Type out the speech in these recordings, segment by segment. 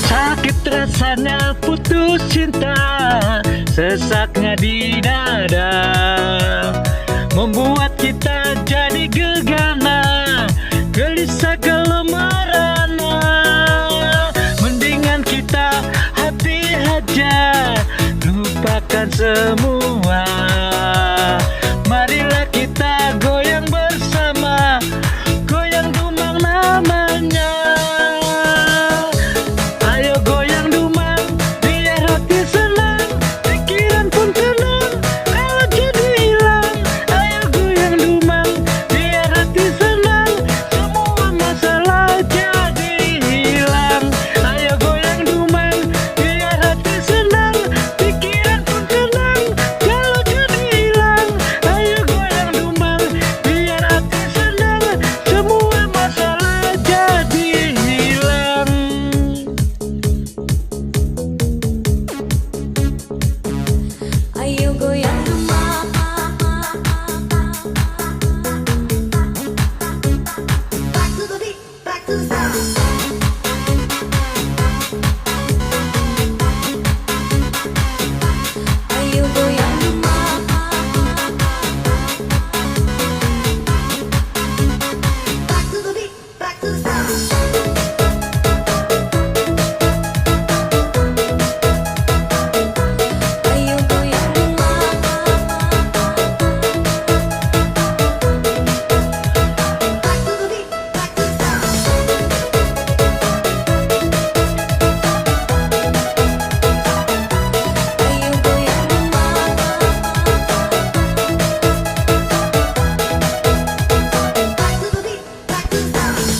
Sakit rasanya putus cinta, sesaknya di dada, membuat kita jadi gegana, gelisah gemerana. Mendingan kita happy aja, lupakan semua. Marilah kita goyang bersama, goyang dumang namanya.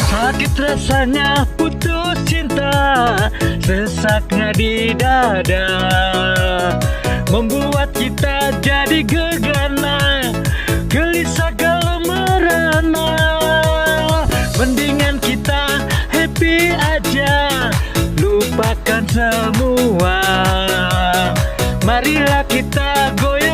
Sakit rasanya putus cinta, sesaknya di dada, membuat kita jadi gegana, gelisah gemerana. Mendingan kita happy aja, lupakan semua. Marilah kita goyang